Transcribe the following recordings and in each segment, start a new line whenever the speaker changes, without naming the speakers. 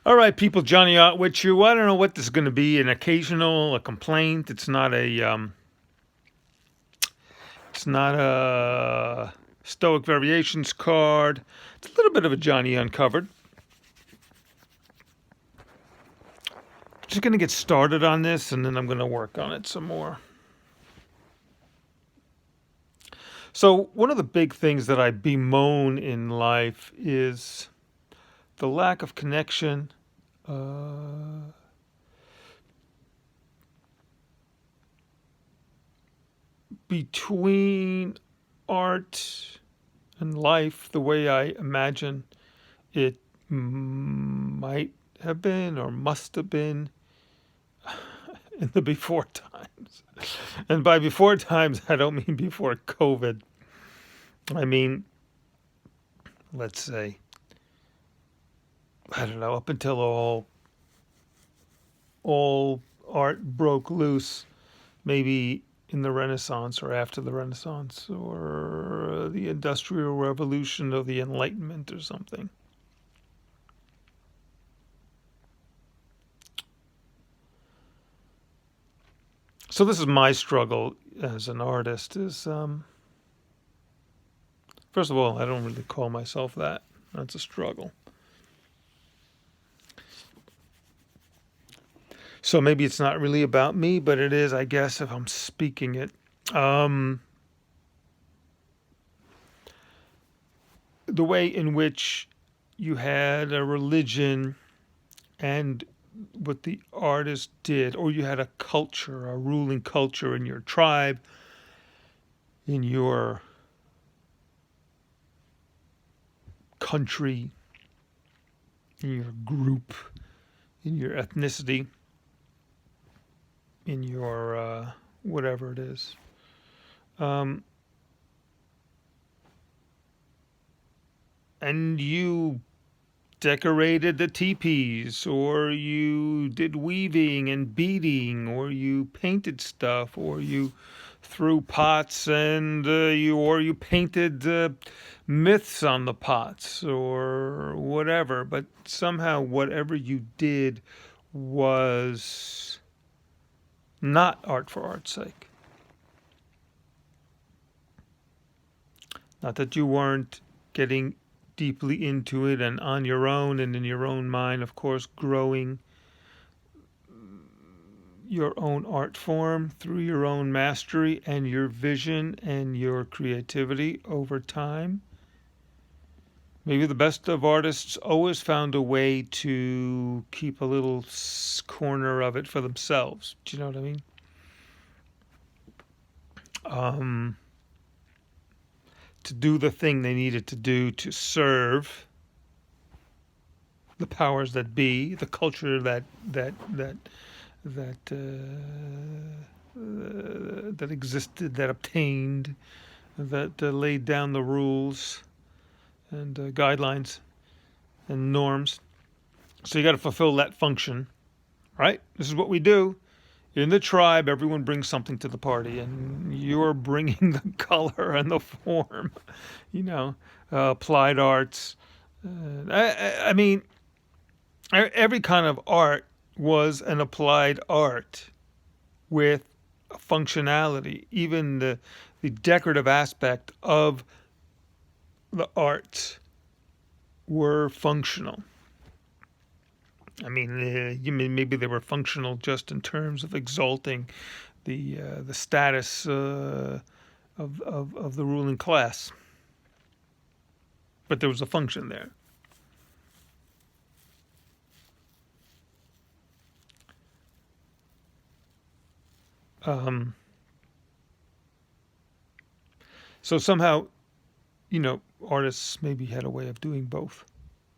All right, people, JohnnyArt with you. I don't know what this is going to be, a complaint. It's not a Stoic Variations card. It's a little bit of a Johnny Uncovered. Just going to get started on this, and then I'm going to work on it some more. So one of the big things that I bemoan in life is the lack of connection between art and life the way I imagine it might have been or must have been in the before times. And by before times, I don't mean before COVID. I mean, let's say, I don't know, up until all art broke loose, maybe in the Renaissance or after the Renaissance or the Industrial Revolution or the Enlightenment or something. So this is my struggle as an artist is, first of all, I don't really call myself that. That's a struggle. So maybe it's not really about me, but it is, I guess, if I'm speaking it. The way in which you had a religion and what the artist did, or you had a culture, a ruling culture in your tribe, in your country, in your group, in your ethnicity, in your whatever it is. And you decorated the teepees, or you did weaving and beading, or you painted stuff, or you threw pots and you painted myths on the pots or whatever. But somehow whatever you did was not art for art's sake. Not that you weren't getting deeply into it and on your own and in your own mind, of course, growing your own art form through your own mastery and your vision and your creativity over time. Maybe the best of artists always found a way to keep a little corner of it for themselves. Do you know what I mean? To do the thing they needed to do to serve the powers that be, the culture that existed, that obtained, that laid down the rules and guidelines and norms. So you got to fulfill that function, right? This is what we do. In the tribe, everyone brings something to the party, and you're bringing the color and the form, applied arts. I mean, every kind of art was an applied art with a functionality. Even the decorative aspect of the arts were functional. I mean, maybe they were functional just in terms of exalting the status of the ruling class, but there was a function there. So somehow, artists maybe had a way of doing both.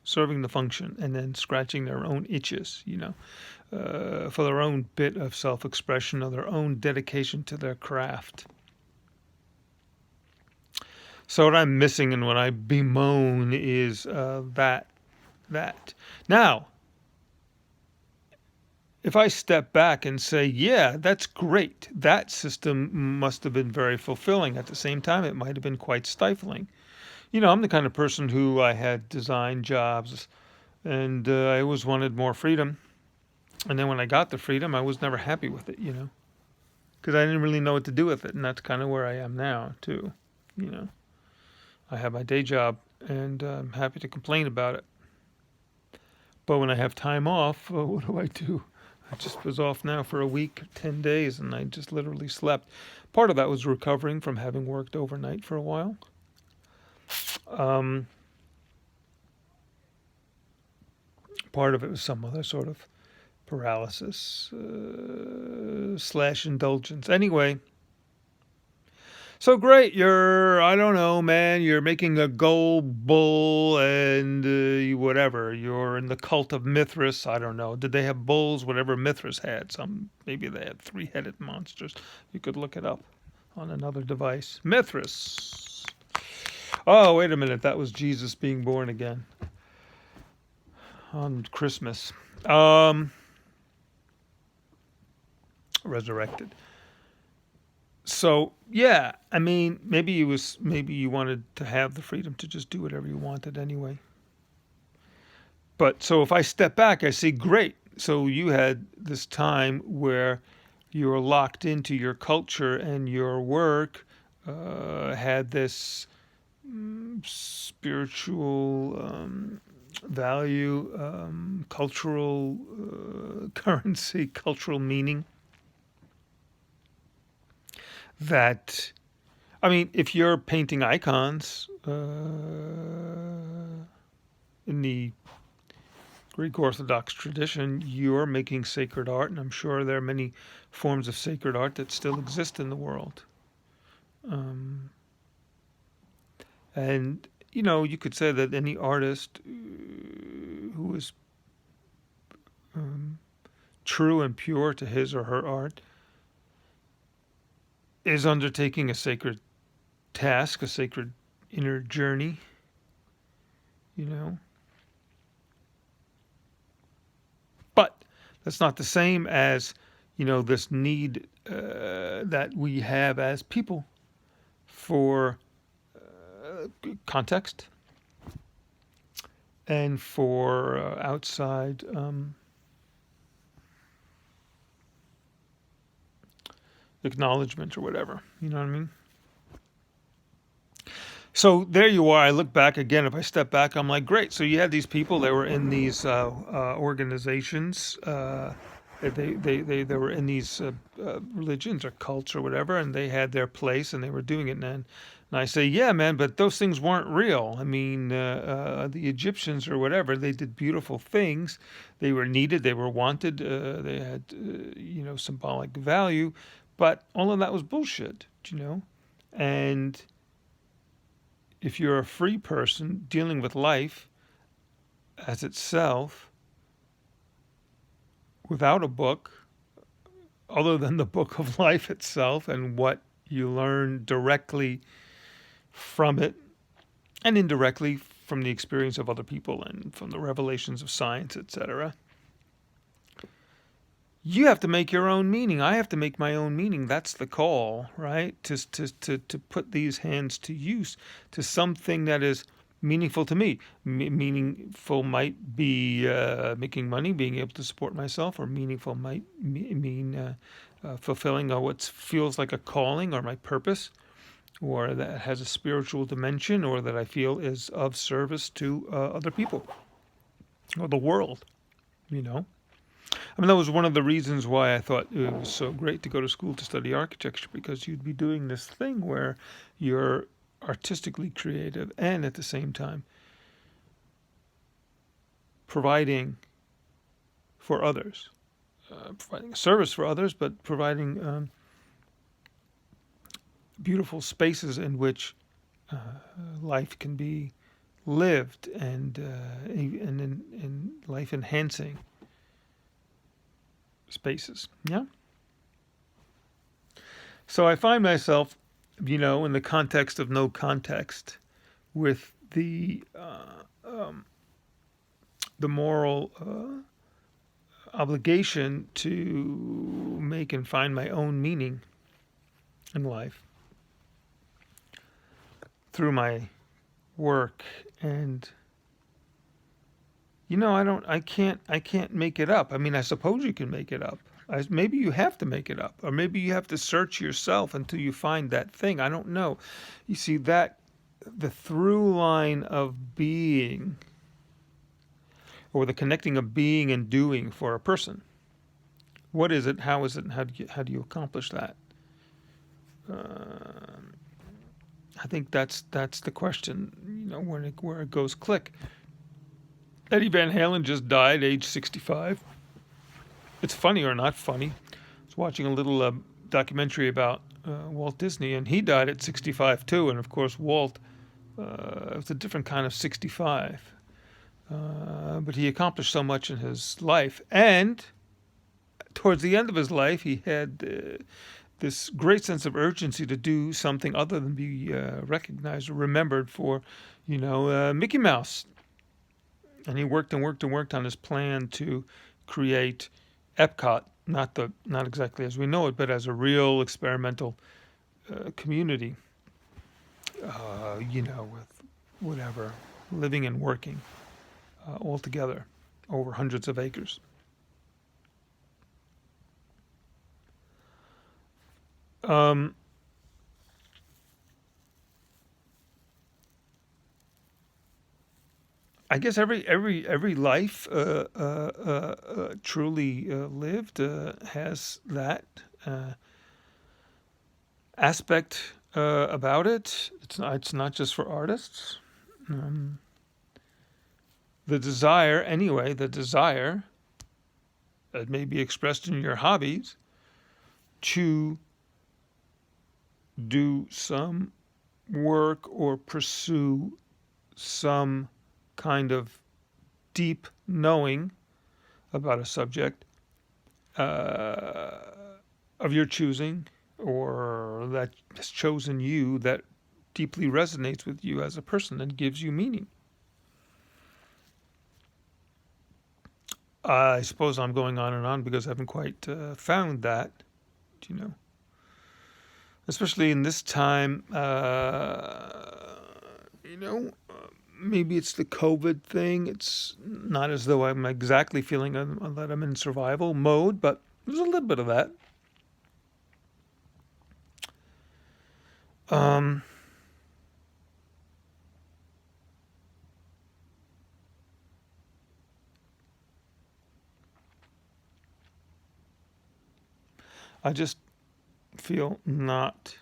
Serving the function and then scratching their own itches, for their own bit of self-expression or their own dedication to their craft. So what I'm missing and what I bemoan is that. Now, if I step back and say, yeah, that's great, that system must have been very fulfilling. At the same time, it might have been quite stifling. I'm the kind of person who I had design jobs And I always wanted more freedom. And then when I got the freedom, I was never happy with it, because I didn't really know what to do with it. And that's kind of where I am now, too. You know, I have my day job, and I'm happy to complain about it. But when I have time off, what do I do? I just was off now for a week, 10 days, and I just literally slept. Part of that was recovering from having worked overnight for a while. Part of it was some other sort of paralysis slash indulgence. Anyway, so great. I don't know, man, you're making a gold bull and whatever. You're in the cult of Mithras. I don't know. Did they have bulls? Whatever Mithras had. Maybe they had 3-headed monsters. You could look it up on another device. Mithras. Oh, wait a minute. That was Jesus being born again on Christmas. Resurrected. So yeah, I mean, maybe you wanted to have the freedom to just do whatever you wanted anyway. But so if I step back, I see, great. So you had this time where you were locked into your culture, and your work had this spiritual value, cultural currency, cultural meaning. That, I mean, if you're painting icons in the Greek Orthodox tradition, you're making sacred art, and I'm sure there are many forms of sacred art that still exist in the world. And, you could say that any artist who is true and pure to his or her art is undertaking a sacred task, a sacred inner journey, But that's not the same as, this need that we have as people for context and for outside acknowledgement or whatever. You know what I mean? So there you are. I look back again. If I step back, I'm like, great. So you had these people that were in these organizations. They were in these religions or cults or whatever, and they had their place, and they were doing it. And I say, yeah, man, but those things weren't real. I mean, the Egyptians or whatever, they did beautiful things. They were needed. They were wanted. They had, symbolic value. But all of that was bullshit, And if you're a free person dealing with life as itself without a book, other than the book of life itself and what you learn directly from it and indirectly from the experience of other people and from the revelations of science, etc., you have to make your own meaning. I have to make my own meaning. That's the call, right? To put these hands to use to something that is meaningful to me. Meaningful might be making money, being able to support myself, or meaningful might mean fulfilling what feels like a calling or my purpose, or that has a spiritual dimension, or that I feel is of service to other people or the world, I mean, that was one of the reasons why I thought it was so great to go to school to study architecture, because you'd be doing this thing where you're artistically creative and at the same time providing for others, providing a service for others, but providing beautiful spaces in which life can be lived and in life-enhancing spaces. Yeah. So I find myself, in the context of no context, with the moral obligation to make and find my own meaning in life through my work and I can't make it up. I mean, I suppose you can make it up. Maybe you have to make it up, or maybe you have to search yourself until you find that thing. I don't know. You see, that the through line of being, or the connecting of being and doing for a person. What is it? How is it? And how do you accomplish that? I think that's the question. Where it goes click. Eddie Van Halen just died, age 65. It's funny or not funny. I was watching a little documentary about Walt Disney, and he died at 65 too. And of course, Walt was a different kind of 65. But he accomplished so much in his life. And towards the end of his life, he had this great sense of urgency to do something other than be recognized or remembered for, Mickey Mouse. And he worked and worked and worked on his plan to create Epcot, not exactly as we know it, but as a real experimental community, with whatever, living and working all together over hundreds of acres. I guess every life truly lived has that aspect about it. It's not just for artists. The desire, anyway, that may be expressed in your hobbies to do some work or pursue some kind of deep knowing about a subject of your choosing, or that has chosen you, that deeply resonates with you as a person and gives you meaning. I suppose I'm going on and on because I haven't quite found that, especially in this time, maybe it's the COVID thing. It's not as though I'm exactly feeling that I'm in survival mode, but there's a little bit of that. I just feel not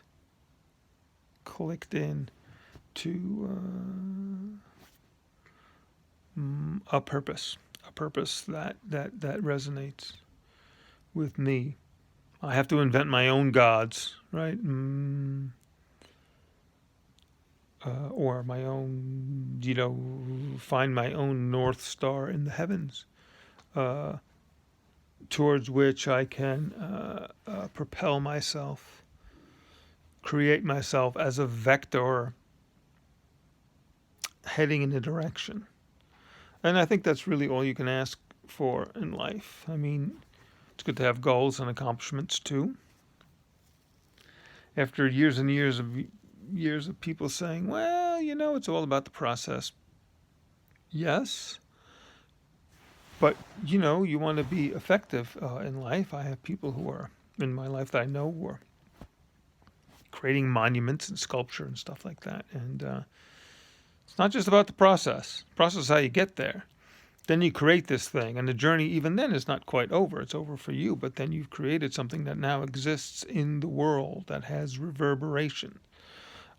clicked in to a purpose that resonates with me. I have to invent my own gods, right? Or my own, find my own North Star in the heavens, towards which I can propel myself, create myself as a vector heading in a direction. And I think that's really all you can ask for in life. I mean, it's good to have goals and accomplishments too. After years and years of people saying, well, it's all about the process. Yes. But, you want to be effective in life. I have people who are in my life that I know who are creating monuments and sculpture and stuff like that. And it's not just about the process. The process is how you get there. Then you create this thing, and the journey even then is not quite over. It's over for you, but then you've created something that now exists in the world that has reverberation.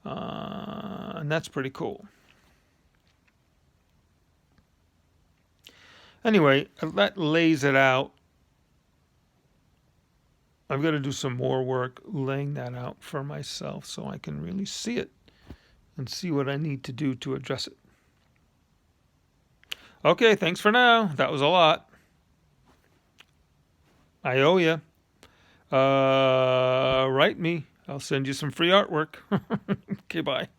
And that's pretty cool. Anyway, that lays it out. I've got to do some more work laying that out for myself so I can really see it and see what I need to do to address it. Okay, thanks for now. That was a lot. I owe you. Write me. I'll send you some free artwork. Okay, bye.